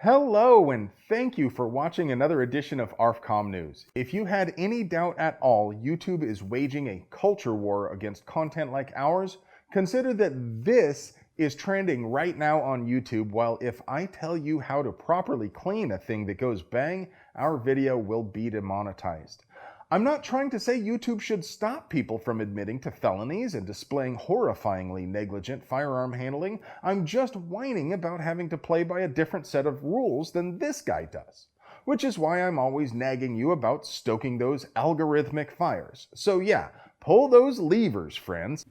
Hello, and thank you for watching another edition of ARFCOM News. If you had any doubt at all YouTube is waging a culture war against content like ours, consider that this is trending right now on YouTube, while if I tell you how to properly clean a thing that goes bang, our video will be demonetized. I'm not trying to say YouTube should stop people from admitting to felonies and displaying horrifyingly negligent firearm handling. I'm just whining about having to play by a different set of rules than this guy does. Which is why I'm always nagging you about stoking those algorithmic fires. So yeah, pull those levers, friends.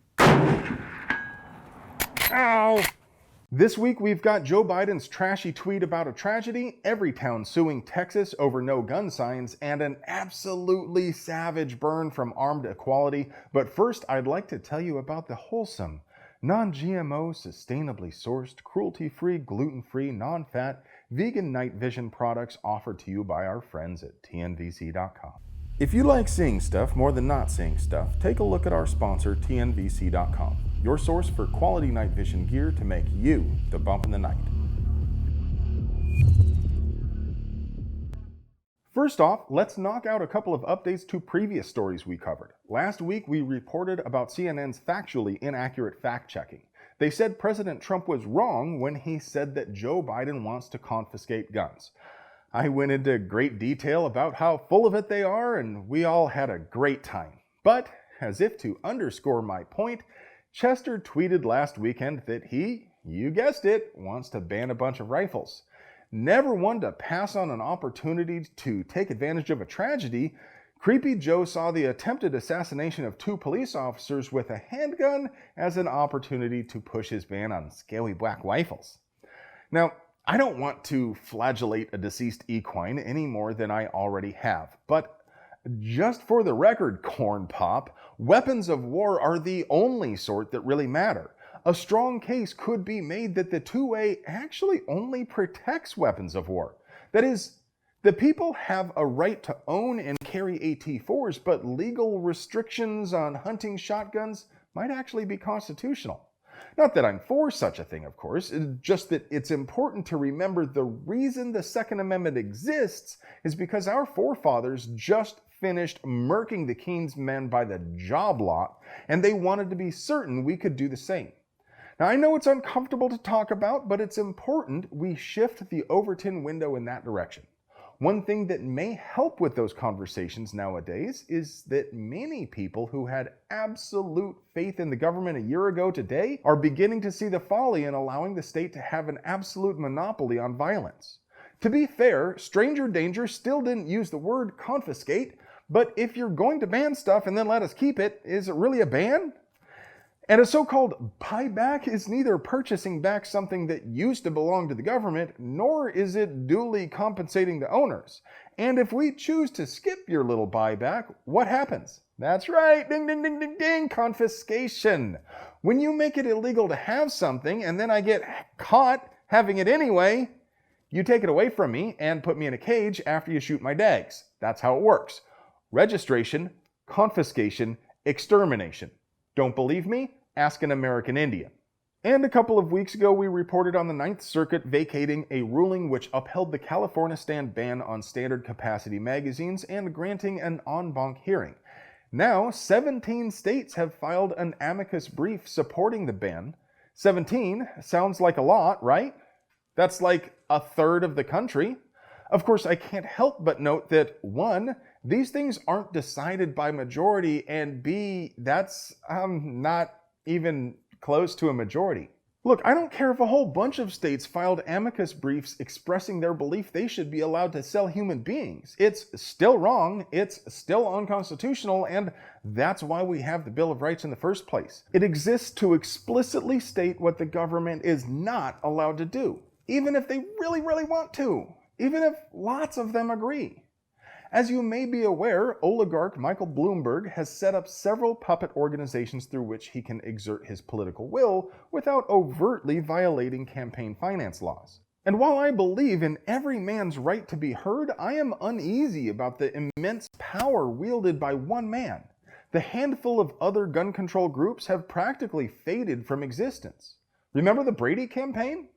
Ow! This week we've got Joe Biden's trashy tweet about a tragedy, Everytown suing Texas over no gun signs, and an absolutely savage burn from Armed Equality. But first, I'd like to tell you about the wholesome, non-GMO, sustainably sourced, cruelty-free, gluten-free, non-fat, vegan night vision products offered to you by our friends at TNVC.com. If you like seeing stuff more than not seeing stuff, take a look at our sponsor, TNVC.com, your source for quality night vision gear to make you the bump in the night. First off, let's knock out a couple of updates to previous stories we covered. Last week, we reported about CNN's factually inaccurate fact-checking. They said President Trump was wrong when he said that Joe Biden wants to confiscate guns. I went into great detail about how full of it they are, and we all had a great time. But, as if to underscore my point, Chester tweeted last weekend that he, you guessed it, wants to ban a bunch of rifles. Never one to pass on an opportunity to take advantage of a tragedy, Creepy Joe saw the attempted assassination of 2 police officers with a handgun as an opportunity to push his ban on scary black rifles. Now, I don't want to flagellate a deceased equine any more than I already have, but just for the record, Corn Pop, weapons of war are the only sort that really matter. A strong case could be made that the 2A actually only protects weapons of war. That is, the people have a right to own and carry AT-4s, but legal restrictions on hunting shotguns might actually be constitutional. Not that I'm for such a thing, of course, just that it's important to remember the reason the Second Amendment exists is because our forefathers just finished murking the King's men by the job lot, and they wanted to be certain we could do the same. Now, I know it's uncomfortable to talk about, but it's important we shift the Overton window in that direction. One thing that may help with those conversations nowadays is that many people who had absolute faith in the government a year ago today are beginning to see the folly in allowing the state to have an absolute monopoly on violence. To be fair, Stranger Danger still didn't use the word confiscate, but if you're going to ban stuff and then let us keep it, is it really a ban? And a so-called buyback is neither purchasing back something that used to belong to the government, nor is it duly compensating the owners. And if we choose to skip your little buyback, what happens? That's right, ding, ding, ding, ding, ding, confiscation. When you make it illegal to have something and then I get caught having it anyway, you take it away from me and put me in a cage after you shoot my dags. That's how it works. Registration, confiscation, extermination. Don't believe me? Ask an American Indian. And a couple of weeks ago, we reported on the Ninth Circuit vacating a ruling which upheld the California stand ban on standard capacity magazines and granting an en banc hearing. Now, 17 states have filed an amicus brief supporting the ban. 17 sounds like a lot, right? That's like a third of the country. Of course, I can't help but note that 1, these things aren't decided by majority, and B, that's not even close to a majority. Look, I don't care if a whole bunch of states filed amicus briefs expressing their belief they should be allowed to sell human beings. It's still wrong, it's still unconstitutional, and that's why we have the Bill of Rights in the first place. It exists to explicitly state what the government is not allowed to do, even if they really, really want to, even if lots of them agree. As you may be aware, oligarch Michael Bloomberg has set up several puppet organizations through which he can exert his political will without overtly violating campaign finance laws. And while I believe in every man's right to be heard, I am uneasy about the immense power wielded by one man. The handful of other gun control groups have practically faded from existence. Remember the Brady campaign?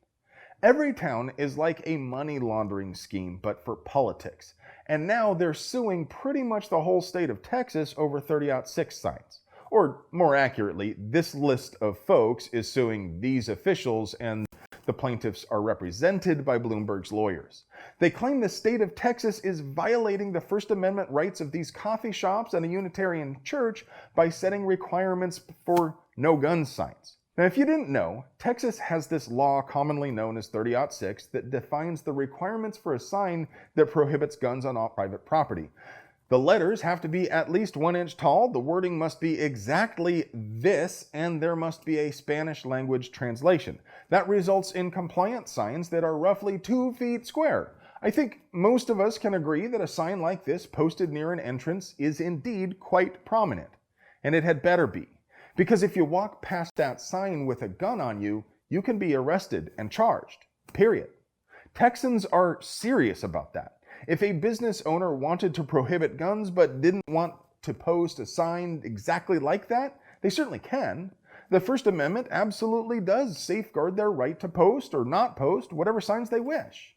Everytown is like a money laundering scheme, but for politics. And now they're suing pretty much the whole state of Texas over 30-6 signs. Or more accurately, this list of folks is suing these officials, and the plaintiffs are represented by Bloomberg's lawyers. They claim the state of Texas is violating the First Amendment rights of these coffee shops and a Unitarian church by setting requirements for no gun signs. Now, if you didn't know, Texas has this law commonly known as 30-6 that defines the requirements for a sign that prohibits guns on all private property. The letters have to be at least 1 inch tall, the wording must be exactly this, and there must be a Spanish language translation. That results in compliant signs that are roughly 2 feet square. I think most of us can agree that a sign like this posted near an entrance is indeed quite prominent. And it had better be. Because if you walk past that sign with a gun on you, you can be arrested and charged. Period. Texans are serious about that. If a business owner wanted to prohibit guns but didn't want to post a sign exactly like that, they certainly can. The First Amendment absolutely does safeguard their right to post or not post whatever signs they wish.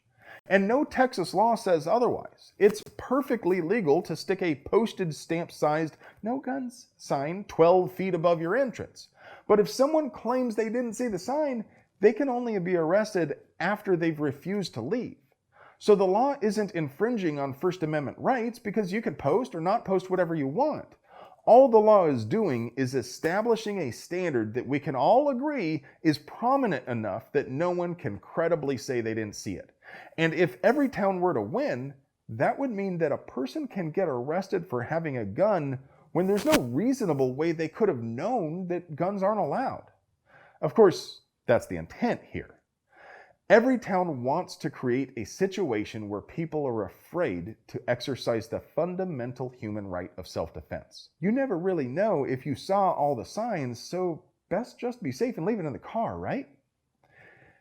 And no Texas law says otherwise. It's perfectly legal to stick a postage stamp-sized "no guns" sign 12 feet above your entrance. But if someone claims they didn't see the sign, they can only be arrested after they've refused to leave. So the law isn't infringing on First Amendment rights because you can post or not post whatever you want. All the law is doing is establishing a standard that we can all agree is prominent enough that no one can credibly say they didn't see it. And if Everytown were to win, that would mean that a person can get arrested for having a gun when there's no reasonable way they could have known that guns aren't allowed. Of course, that's the intent here. Everytown wants to create a situation where people are afraid to exercise the fundamental human right of self-defense. You never really know if you saw all the signs, so best just be safe and leave it in the car, right?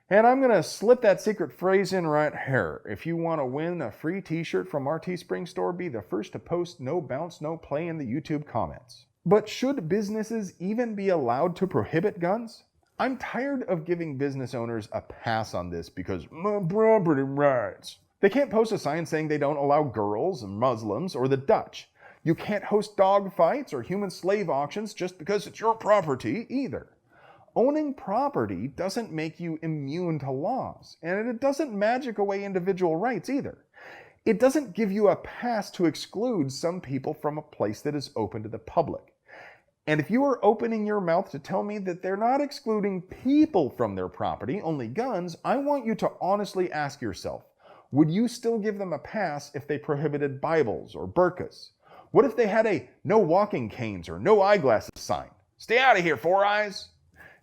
And I'm going to slip that secret phrase in right here. If you want to win a free t-shirt from our Teespring store, be the first to post "no bounce, no play" in the YouTube comments. But should businesses even be allowed to prohibit guns? I'm tired of giving business owners a pass on this because my property rights. They can't post a sign saying they don't allow girls, Muslims, or the Dutch. You can't host dog fights or human slave auctions just because it's your property either. Owning property doesn't make you immune to laws, and it doesn't magic away individual rights either. It doesn't give you a pass to exclude some people from a place that is open to the public. And if you are opening your mouth to tell me that they're not excluding people from their property, only guns, I want you to honestly ask yourself, would you still give them a pass if they prohibited Bibles or burqas? What if they had a "no walking canes" or "no eyeglasses" sign? Stay out of here, Four Eyes!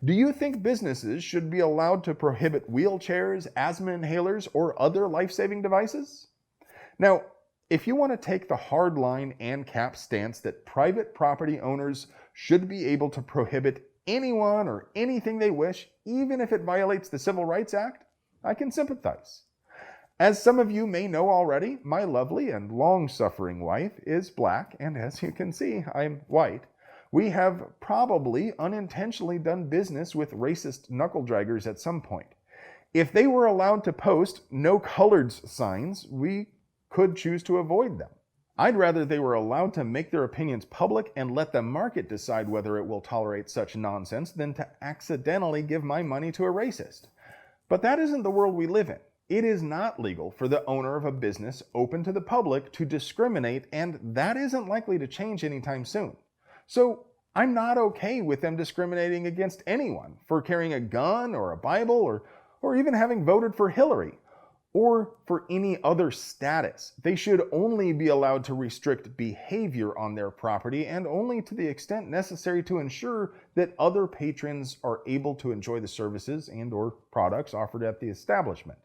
Do you think businesses should be allowed to prohibit wheelchairs, asthma inhalers, or other life-saving devices? Now, if you want to take the hardline ANCAP stance that private property owners should be able to prohibit anyone or anything they wish, even if it violates the Civil Rights Act, I can sympathize. As some of you may know already, my lovely and long-suffering wife is black, and as you can see, I'm white. We have probably unintentionally done business with racist knuckle-draggers at some point. If they were allowed to post "no coloreds" signs, we could choose to avoid them. I'd rather they were allowed to make their opinions public and let the market decide whether it will tolerate such nonsense than to accidentally give my money to a racist. But that isn't the world we live in. It is not legal for the owner of a business open to the public to discriminate, and that isn't likely to change anytime soon. So I'm not okay with them discriminating against anyone for carrying a gun or a Bible or even having voted for Hillary, or for any other status. They should only be allowed to restrict behavior on their property, and only to the extent necessary to ensure that other patrons are able to enjoy the services and/or products offered at the establishment.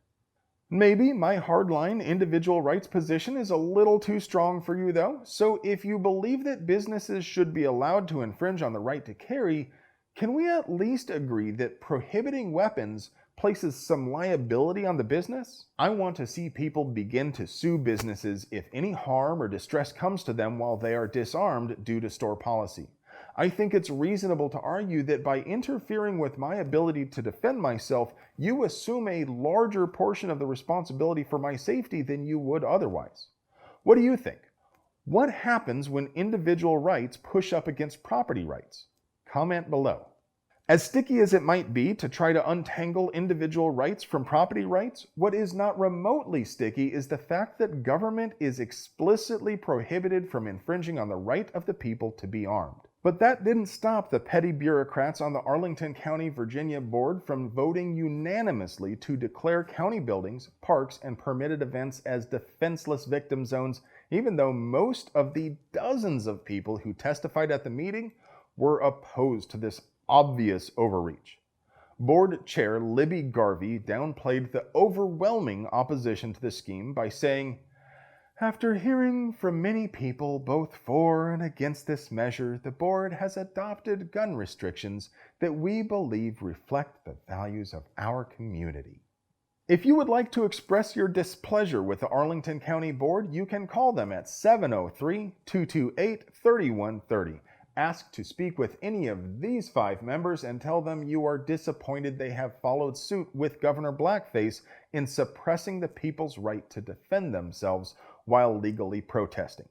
Maybe my hardline individual rights position is a little too strong for you though, so if you believe that businesses should be allowed to infringe on the right to carry, can we at least agree that prohibiting weapons places some liability on the business? I want to see people begin to sue businesses if any harm or distress comes to them while they are disarmed due to store policy. I think it's reasonable to argue that by interfering with my ability to defend myself, you assume a larger portion of the responsibility for my safety than you would otherwise. What do you think? What happens when individual rights push up against property rights? Comment below. As sticky as it might be to try to untangle individual rights from property rights, what is not remotely sticky is the fact that government is explicitly prohibited from infringing on the right of the people to be armed. But that didn't stop the petty bureaucrats on the Arlington County, Virginia board from voting unanimously to declare county buildings, parks, and permitted events as defenseless victim zones, even though most of the dozens of people who testified at the meeting were opposed to this obvious overreach. Board Chair Libby Garvey downplayed the overwhelming opposition to the scheme by saying, "After hearing from many people both for and against this measure, the board has adopted gun restrictions that we believe reflect the values of our community." If you would like to express your displeasure with the Arlington County Board, you can call them at 703-228-3130. Ask to speak with any of these 5 members and tell them you are disappointed they have followed suit with Governor Blackface in suppressing the people's right to defend themselves while legally protesting.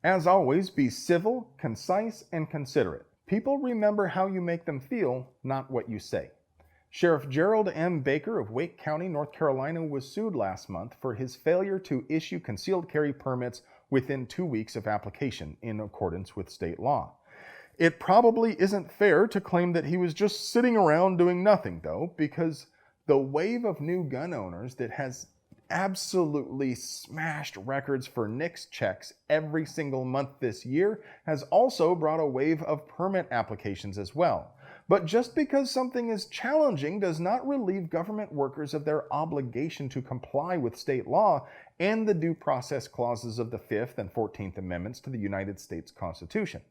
As always, be civil, concise, and considerate. People remember how you make them feel, not what you say. Sheriff Gerald M. Baker of Wake County, North Carolina, was sued last month for his failure to issue concealed carry permits within 2 weeks of application in accordance with state law. It probably isn't fair to claim that he was just sitting around doing nothing, though, because the wave of new gun owners that has absolutely smashed records for NICS checks every single month this year has also brought a wave of permit applications as well. But just because something is challenging does not relieve government workers of their obligation to comply with state law and the due process clauses of the 5th and 14th Amendments to the United States Constitution.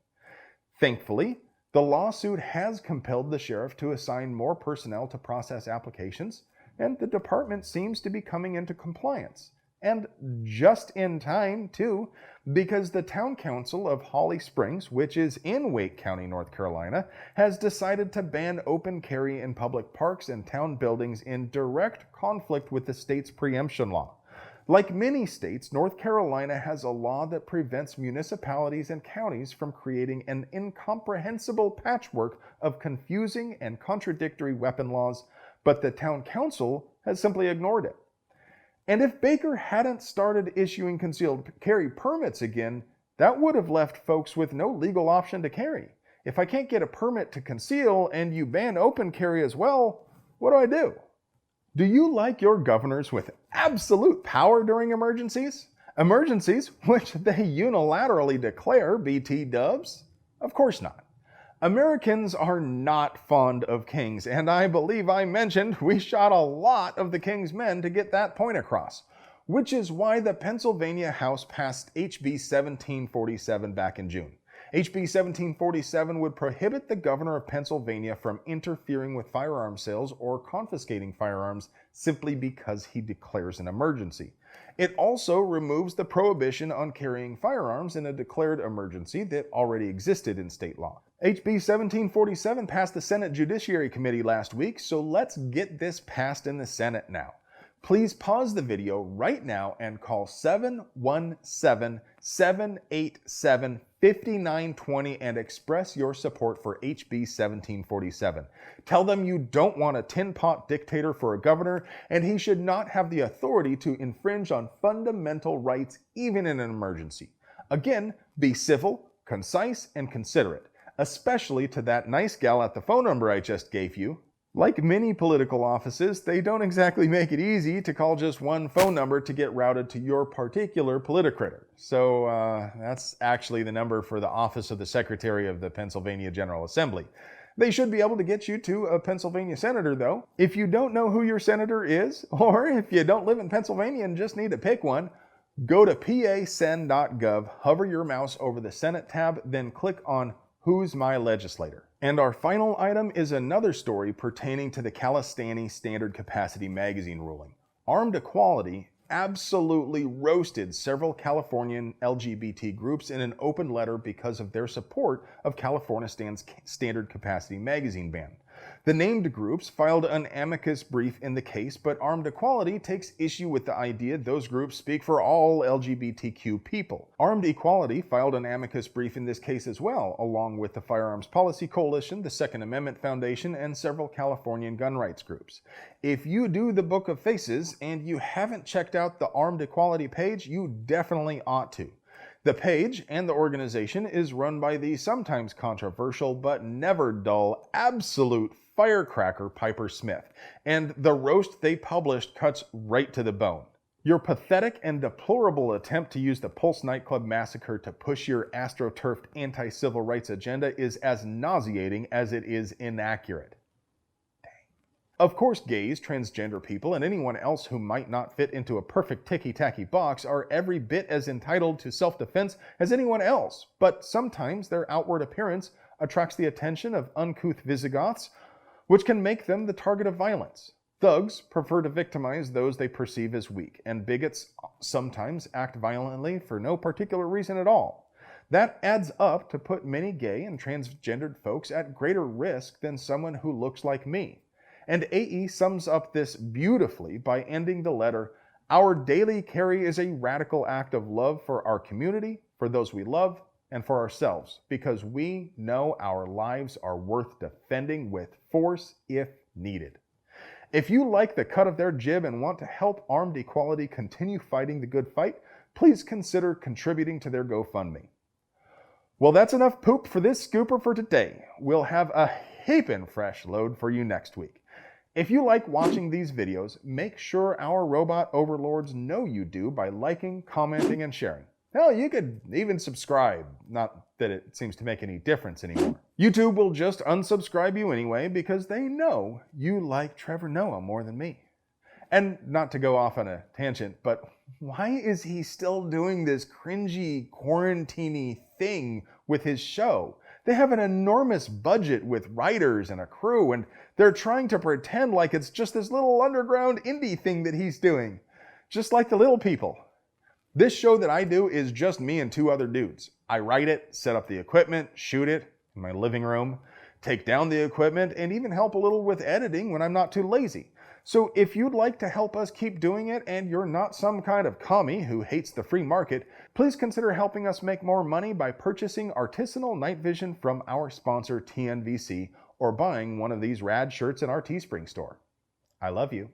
Thankfully, the lawsuit has compelled the sheriff to assign more personnel to process applications, and the department seems to be coming into compliance. And just in time, too, because the town council of Holly Springs, which is in Wake County, North Carolina, has decided to ban open carry in public parks and town buildings in direct conflict with the state's preemption law. Like many states, North Carolina has a law that prevents municipalities and counties from creating an incomprehensible patchwork of confusing and contradictory weapon laws, but the town council has simply ignored it. And if Baker hadn't started issuing concealed carry permits again, that would have left folks with no legal option to carry. If I can't get a permit to conceal and you ban open carry as well, what do I do? Do you like your governors with absolute power during emergencies? Emergencies which they unilaterally declare, BT dubs? Of course not. Americans are not fond of kings, and I believe I mentioned we shot a lot of the king's men to get that point across, which is why the Pennsylvania House passed HB 1747 back in June. HB 1747 would prohibit the governor of Pennsylvania from interfering with firearm sales or confiscating firearms simply because he declares an emergency. It also removes the prohibition on carrying firearms in a declared emergency that already existed in state law. HB 1747 passed the Senate Judiciary Committee last week, so let's get this passed in the Senate now. Please pause the video right now and call 717-787-5920 and express your support for HB 1747. Tell them you don't want a tin pot dictator for a governor, and he should not have the authority to infringe on fundamental rights even in an emergency. Again, be civil, concise, and considerate, especially to that nice gal at the phone number I just gave you. Like many political offices, they don't exactly make it easy to call just one phone number to get routed to your particular politicritter. So that's actually the number for the office of the Secretary of the Pennsylvania General Assembly. They should be able to get you to a Pennsylvania senator, though. If you don't know who your senator is, or if you don't live in Pennsylvania and just need to pick one, go to pasend.gov, hover your mouse over the Senate tab, then click on Who's My Legislator? And our final item is another story pertaining to the Kalistani Standard Capacity Magazine ruling. Armed equality, absolutely roasted several Californian LGBT groups in an open letter because of their support of Californistan's standard capacity magazine ban. The named groups filed an amicus brief in the case, but Armed Equality takes issue with the idea those groups speak for all LGBTQ people. Armed Equality filed an amicus brief in this case as well, along with the Firearms Policy Coalition, the Second Amendment Foundation, and several Californian gun rights groups. If you do the Book of Faces and you haven't checked out the Armed Equality page, you definitely ought to. The page and the organization is run by the sometimes controversial but never dull absolute firecracker Piper Smith, and the roast they published cuts right to the bone. Your pathetic and deplorable attempt to use the Pulse nightclub massacre to push your astroturfed anti-civil rights agenda is as nauseating as it is inaccurate. Of course, gays, transgender people, and anyone else who might not fit into a perfect ticky-tacky box are every bit as entitled to self-defense as anyone else, but sometimes their outward appearance attracts the attention of uncouth Visigoths, which can make them the target of violence. Thugs prefer to victimize those they perceive as weak, and bigots sometimes act violently for no particular reason at all. That adds up to put many gay and transgendered folks at greater risk than someone who looks like me. And AE sums up this beautifully by ending the letter, "Our daily carry is a radical act of love for our community, for those we love, and for ourselves, because we know our lives are worth defending with force if needed." If you like the cut of their jib and want to help Armed Equality continue fighting the good fight, please consider contributing to their GoFundMe. Well, that's enough poop for this scooper for today. We'll have a heapin' fresh load for you next week. If you like watching these videos, make sure our robot overlords know you do by liking, commenting, and sharing. Hell, you could even subscribe. Not that it seems to make any difference anymore. YouTube will just unsubscribe you anyway because they know you like Trevor Noah more than me. And not to go off on a tangent, but why is he still doing this cringy, quarantine-y thing with his show? They have an enormous budget with writers and a crew, and they're trying to pretend like it's just this little underground indie thing that he's doing. Just like the little people. This show that I do is just me and two other dudes. I write it, set up the equipment, shoot it in my living room, take down the equipment, and even help a little with editing when I'm not too lazy. So if you'd like to help us keep doing it and you're not some kind of commie who hates the free market, please consider helping us make more money by purchasing artisanal night vision from our sponsor TNVC or buying one of these rad shirts in our Teespring store. I love you.